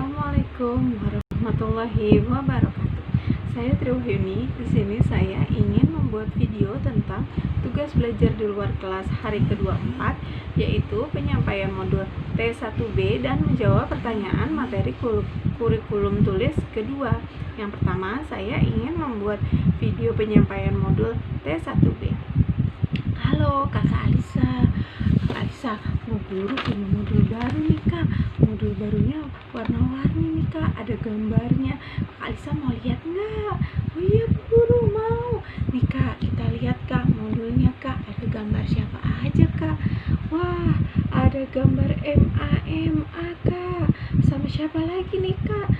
Assalamualaikum warahmatullahi wabarakatuh. Saya Triwahyuni. Di sini saya ingin membuat video tentang tugas belajar di luar kelas hari ke-24, yaitu penyampaian modul T1B dan menjawab pertanyaan materi kurikulum tulis kedua. Yang pertama, saya ingin membuat video penyampaian modul T1B. Halo Kakak Alisa. Kakak Alisa, Bu Guru punya modul baru nih Kak. Modul barunya warna-warni nih Kak, ada gambarnya. Kak Alisa mau lihat nggak? Oh iya Bu Guru, mau. Nih Kak, kita lihat Kak modulnya Kak. Ada gambar siapa aja Kak? Wah, ada gambar MA Kak. Sama siapa lagi nih Kak?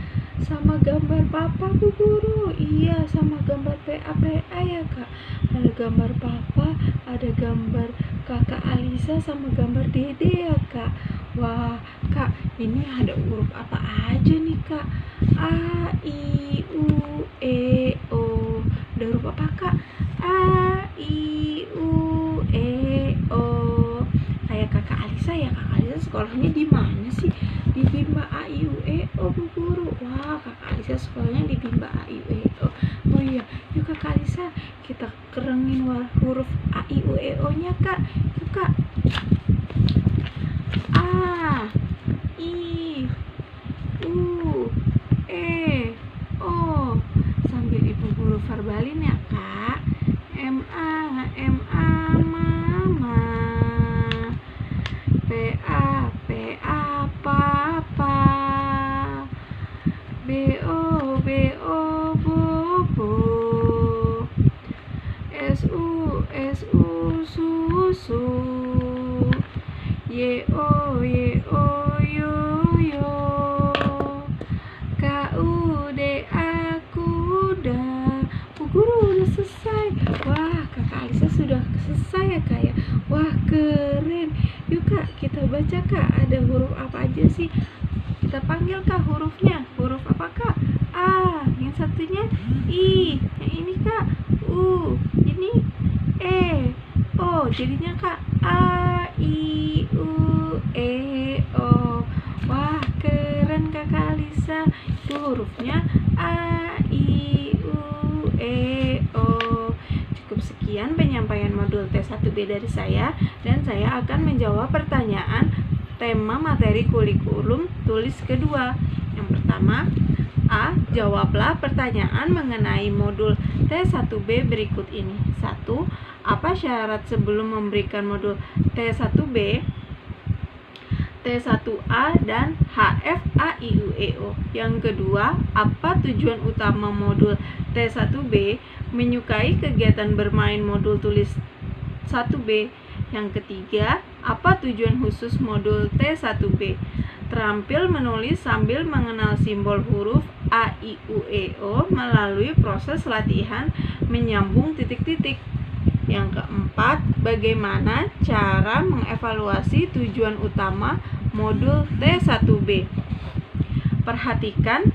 Sama gambar Papa Bu Guru. Iya, sama gambar PA ya Kak. Ada gambar Papa, ada gambar Kakak Alisa sama gambar Dede ya Kak. Wah Kak, ini ada huruf apa aja nih Kak? A, I, U, E, O. Ada huruf apa Kak? A, I, U, E, O. Kayak Kakak Alisa ya. Kakak Alisa sekolahnya di mana sih? Di Bimba A, I, U, E, O Bu Guru. Wah, Kakak Alisa sekolahnya di Bimba A, I, U, E, O. Oh iya, yuk Kakak Alisa kita kerengin huruf A, I, U, E, O nya Kak. Yuk Kak. A, I, U, E, O. Sambil Ibu Guru verbalin ya Kak. MA, mama. PA, papa. BO, bobo. SU, susu. YO, yoyo. KUDA, kuda. Bu Guru udah selesai. Wah, Kakak Alisa sudah selesai ya Kak ya. Wah, keren. Yuk Kak, kita baca Kak. Ada huruf apa aja sih? Kita panggil Kak hurufnya. Huruf apa Kak? A. Yang satunya I. Yang ini Kak U. Ini E. O. Jadinya Kak A, I, U, E, O. Wah, keren Kakak Alisa. Itu hurufnya A, I, U, E, O. Cukup sekian penyampaian modul T1B dari saya, dan saya akan menjawab pertanyaan tema materi kurikulum tulis kedua. Yang pertama, A. Jawablah pertanyaan mengenai modul T1B berikut ini. 1. Apa syarat sebelum memberikan modul T1B, T1A, dan HFAIUEO? Yang kedua, apa tujuan utama modul T1B? Menyukai kegiatan bermain modul tulis 1B. Yang ketiga, apa tujuan khusus modul T1B? Terampil menulis sambil mengenal simbol huruf A, I, U, E, O melalui proses latihan menyambung titik-titik. Yang keempat, bagaimana cara mengevaluasi tujuan utama modul T1B? Perhatikan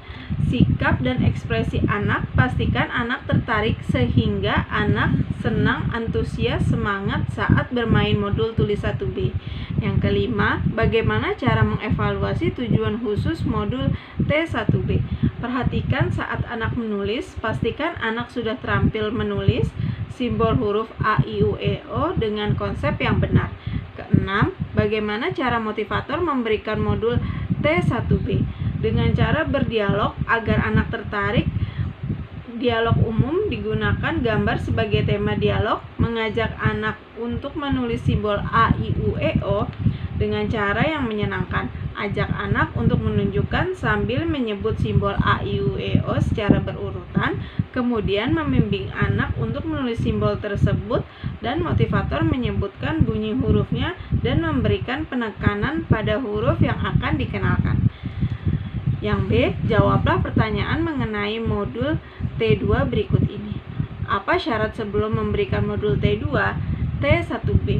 sikap dan ekspresi anak. Pastikan anak tertarik sehingga anak senang, antusias, semangat saat bermain modul tulis 1B. Yang kelima, bagaimana cara mengevaluasi tujuan khusus modul T1B? Perhatikan saat anak menulis. Pastikan anak sudah terampil menulis simbol huruf A, I, U, E, O dengan konsep yang benar. Keenam, bagaimana cara motivator memberikan modul T1B? Dengan cara berdialog agar anak tertarik. Dialog umum digunakan gambar sebagai tema dialog, mengajak anak untuk menulis simbol A, I, U, E, O dengan cara yang menyenangkan. Ajak anak untuk menunjukkan sambil menyebut simbol A, I, U, E, O secara berurutan, kemudian membimbing anak untuk menulis simbol tersebut, dan motivator menyebutkan bunyi hurufnya dan memberikan penekanan pada huruf yang akan dikenalkan. Yang B, jawablah pertanyaan mengenai modul T2 berikut ini. Apa syarat sebelum memberikan modul T2, T1B?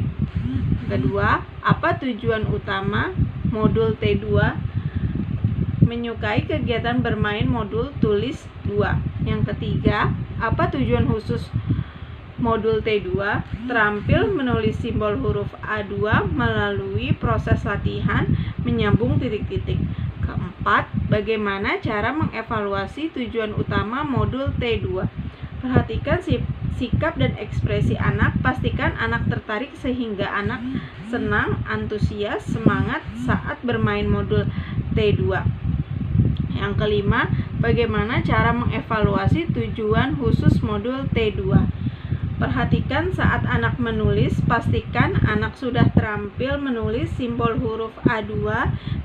Kedua, apa tujuan utama modul T2? Menyukai kegiatan bermain modul tulis 2. Yang ketiga, apa tujuan khusus modul T2? Terampil menulis simbol huruf A2 melalui proses latihan menyambung titik-titik. Keempat, bagaimana cara mengevaluasi tujuan utama modul T2? Perhatikan sikap dan ekspresi anak. Pastikan anak tertarik sehingga anak senang, antusias, semangat saat bermain modul T2. Yang kelima, bagaimana cara mengevaluasi tujuan khusus modul T2? Perhatikan saat anak menulis, pastikan anak sudah terampil menulis simbol huruf A2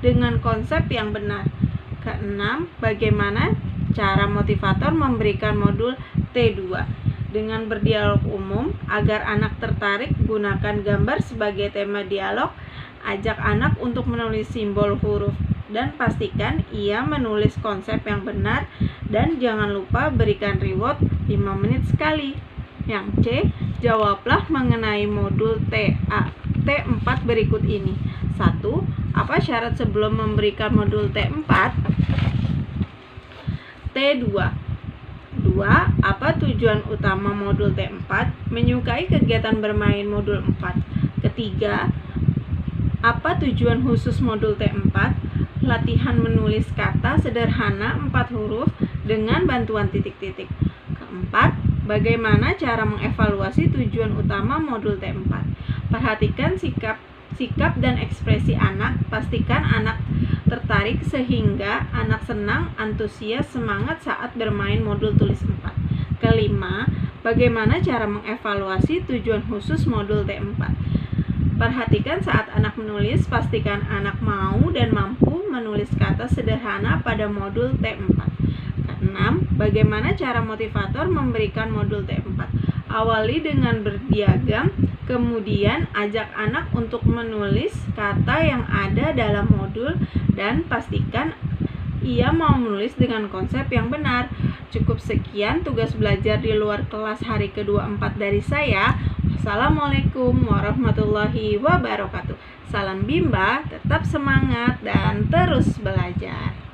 dengan konsep yang benar. Keenam, bagaimana cara motivator memberikan modul T2? Dengan berdialog umum, agar anak tertarik, gunakan gambar sebagai tema dialog, ajak anak untuk menulis simbol huruf, dan pastikan ia menulis konsep yang benar, dan jangan lupa berikan reward 5 menit sekali. Yang C, jawablah mengenai modul T4 berikut ini. 1. Apa syarat sebelum memberikan modul T4? T2. 2. Apa tujuan utama modul T4? Menyukai kegiatan bermain modul 4. Ketiga, apa tujuan khusus modul T4? Latihan menulis kata sederhana 4 huruf dengan bantuan titik-titik. Keempat, bagaimana cara mengevaluasi tujuan utama modul T4? Perhatikan sikap dan ekspresi anak. Pastikan anak tertarik sehingga anak senang, antusias, semangat saat bermain modul tulis 4. Kelima, bagaimana cara mengevaluasi tujuan khusus modul T4? Perhatikan saat anak menulis, pastikan anak mau dan mampu menulis kata sederhana pada modul T4. Keenam, bagaimana cara motivator memberikan modul T4? Awali dengan berdiagram, kemudian ajak anak untuk menulis kata yang ada dalam modul dan pastikan ia mau menulis dengan konsep yang benar. Cukup sekian tugas belajar di luar kelas hari ke-24 dari saya. Wassalamualaikum warahmatullahi wabarakatuh. Salam Bimba, tetap semangat dan terus belajar.